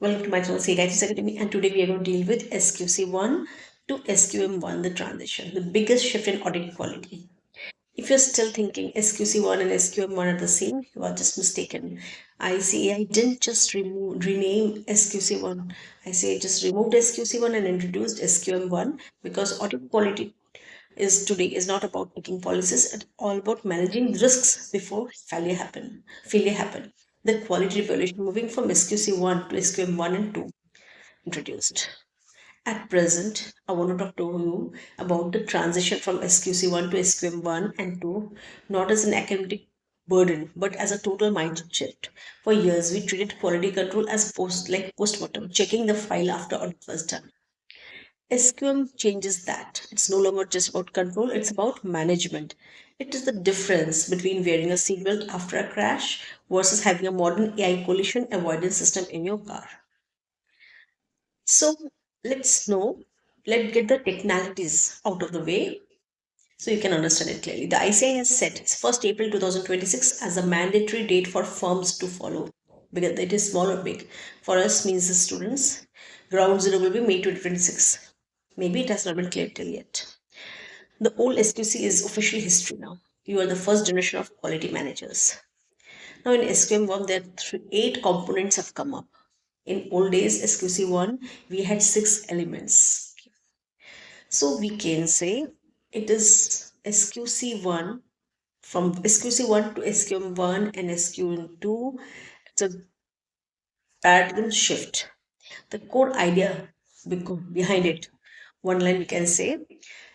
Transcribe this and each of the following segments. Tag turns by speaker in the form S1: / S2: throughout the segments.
S1: Welcome to my channel CAI Academy, and today we are going to deal with SQC1 to SQM1, the transition, the biggest shift in audit quality. If you're still thinking SQC1 and SQM1 are the same, you are just mistaken. ICAI didn't just rename SQC1. ICAI just removed SQC1 and introduced SQM1 because audit quality is not about picking policies, it's all about managing risks before failure happen. The quality evaluation moving from SQC1 to SQM1 and 2 introduced. At present, I want to talk to you about the transition from SQC1 to SQM1 and 2, not as an academic burden, but as a total mindset shift. For years, we treated quality control as postmortem, checking the file after audit was done. SQM changes that. It's no longer just about control, it's about management. It is the difference between wearing a seatbelt after a crash versus having a modern AI collision avoidance system in your car. So let's get the technicalities out of the way so you can understand it clearly. The ICAI has set its 1st April 2026 as a mandatory date for firms to follow because it is small or big. For us means the students, ground zero will be May 2026. Maybe it has not been clear till yet. The old SQC is official history now. You are the first generation of quality managers. Now in SQM1, there are 8 components have come up. In old days, SQC1, we had 6 elements. So we can say it is SQC1 from SQC1 to SQM1 and SQM2. It's a paradigm shift. The core idea behind it, one line we can say,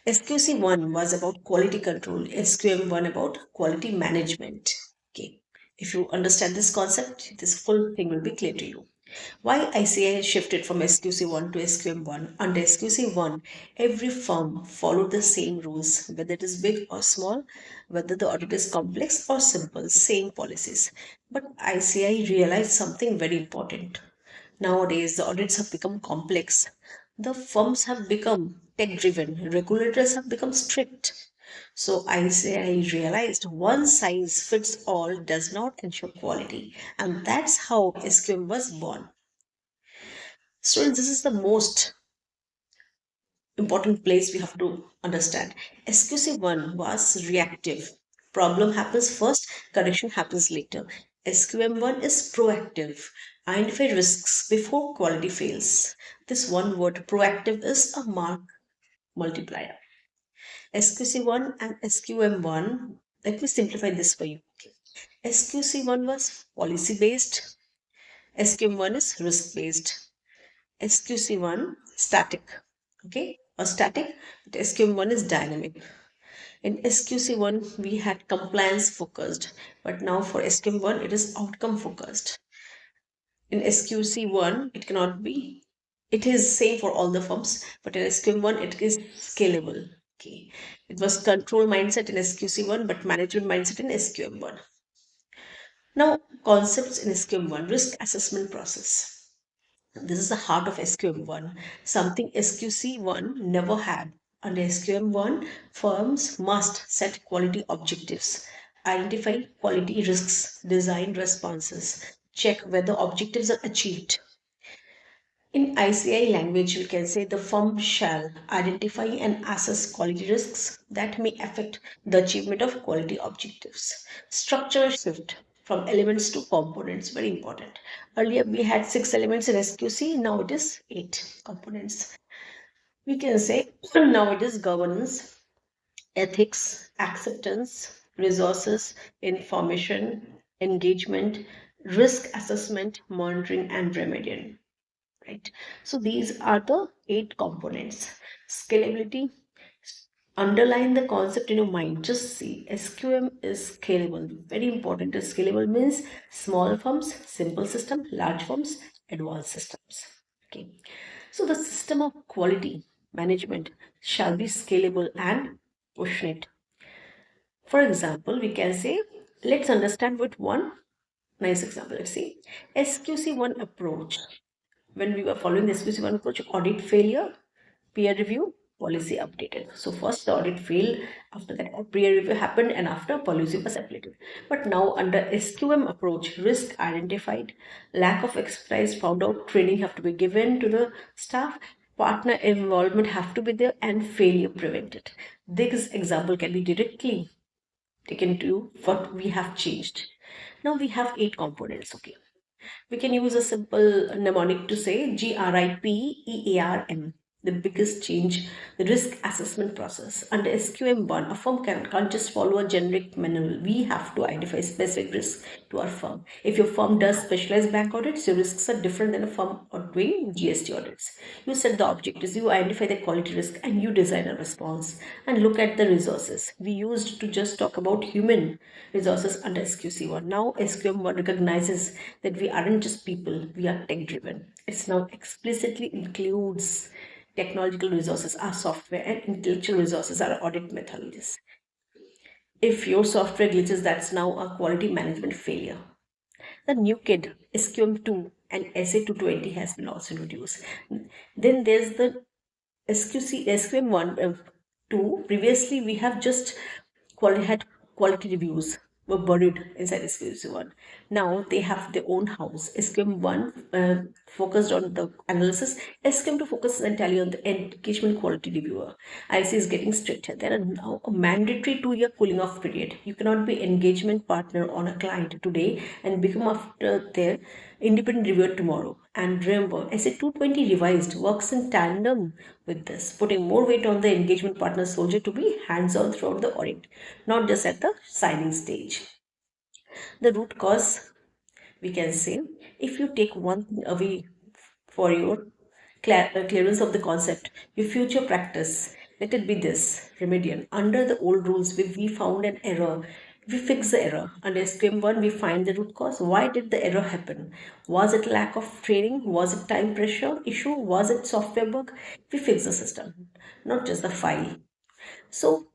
S1: SQC1 was about quality control, SQM1 about quality management. Okay. If you understand this concept, this full thing will be clear to you. Why ICAI shifted from SQC1 to SQM1? Under SQC1, every firm followed the same rules, whether it is big or small, whether the audit is complex or simple, same policies. But ICAI realized something very important. Nowadays, the audits have become complex. The firms have become tech driven, regulators have become strict. So ICAI realized one size fits all does not ensure quality, and that's how SQM was born. Students, this is the most important place we have to understand. SQC1 was reactive. Problem happens first, correction happens later. SQM1 is proactive. Identify risks before quality fails. This one word, proactive, is a mark multiplier. SQC1 and SQM1, let me simplify this for you. SQC1 was policy based, SQM1 is risk based. SQC1 static, okay, or static, but SQM1 is dynamic. In SQC1 we had compliance focused, but now for SQM1 it is outcome focused. In SQC1 it cannot be, it is same for all the firms, but in SQM1 it is scalable. Okay, it was control mindset in SQC1 but management mindset in SQM1. Now concepts in SQM1, risk assessment process. This is the heart of SQM1, something SQC1 never had. Under SQM1, firms must set quality objectives, identify quality risks, design responses, check whether objectives are achieved. In ICAI language, we can say the firm shall identify and assess quality risks that may affect the achievement of quality objectives. Structure shift from elements to components, very important. Earlier we had 6 elements in SQC, now it is 8 components. We can say now it is governance, ethics, acceptance, resources, information, engagement, risk assessment, monitoring, and remediation. Right. So these are the 8 components. Scalability, underline the concept in your mind. Just see, SQM is scalable. Very important. Scalable means small firms, simple system, large firms, advanced systems. Okay. So the system of quality management shall be scalable and proportionate. For example, we can say, let's understand with one nice example. Let's see, SQC1 approach. When we were following the SQC1 approach, audit failure, peer review, policy updated. So first the audit failed, after that peer review happened, and after policy was updated. But now under SQM approach, risk identified, lack of expertise found out, training have to be given to the staff, partner involvement have to be there, and failure prevented. This example can be directly taken to what we have changed. Now we have 8 components. Okay, we can use a simple mnemonic to say GRIPEARM. The biggest change, the risk assessment process. Under SQM1, a firm can't just follow a generic manual. We have to identify specific risks to our firm. If your firm does specialized bank audits, your risks are different than a firm doing GST audits. You set the objectives, you identify the quality risk, and you design a response. And look at the resources. We used to just talk about human resources under SQC1. Now SQM1 recognizes that we aren't just people, we are tech driven. It's now explicitly includes technological resources, our software, and intellectual resources, our audit methodologies. If your software glitches, that's now a quality management failure. The new kid, SQM2 and SA220 has been also introduced. Then there's the SQM1, 2. Previously, we have just had quality reviews were buried inside SQM1. Now they have their own house. SQM1 focused on the analysis. SQM2 focuses entirely on the engagement quality reviewer. IC is getting stricter. There are now a mandatory 2-year cooling off period. You cannot be engagement partner on a client today and become after their independent reviewer tomorrow. And remember, SA220 revised works in tandem with this, putting more weight on the engagement partner soldier to be hands-on throughout the audit, not just at the signing stage. The root cause, we can say, if you take one thing away for your clearance of the concept, your future practice, let it be this remedial. Under the old rules, we found an error. We fix the error. Under SQM1, we find the root cause. Why did the error happen? Was it lack of training? Was it time pressure issue? Was it software bug? We fix the system, not just the file. So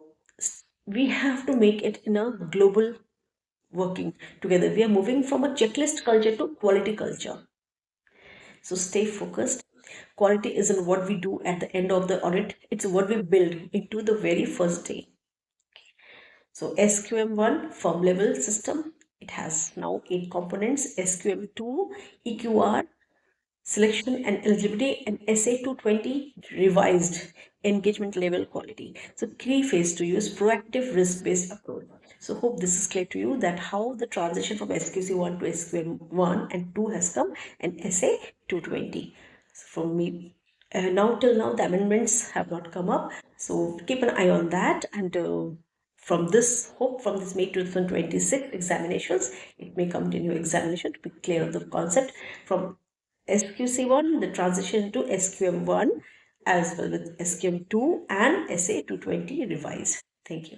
S1: we have to make it in a global working together. We are moving from a checklist culture to quality culture. So stay focused. Quality isn't what we do at the end of the audit, it's what we build into the very first day. So SQM1 firm level system, it has now 8 components. SQM2 EQR selection and eligibility, and SA220 revised engagement level quality. So key phase to use proactive risk-based approach. So hope this is clear to you that how the transition from SQC1 to SQM1 and 2 has come, and SA220. So from me, now till now the amendments have not come up. So keep an eye on that, and from this hope from this May 2026 examinations, it may come to new examination to be clear of the concept from SQC1, the transition to SQM1 as well with SQM2 and SA220 revised. Thank you.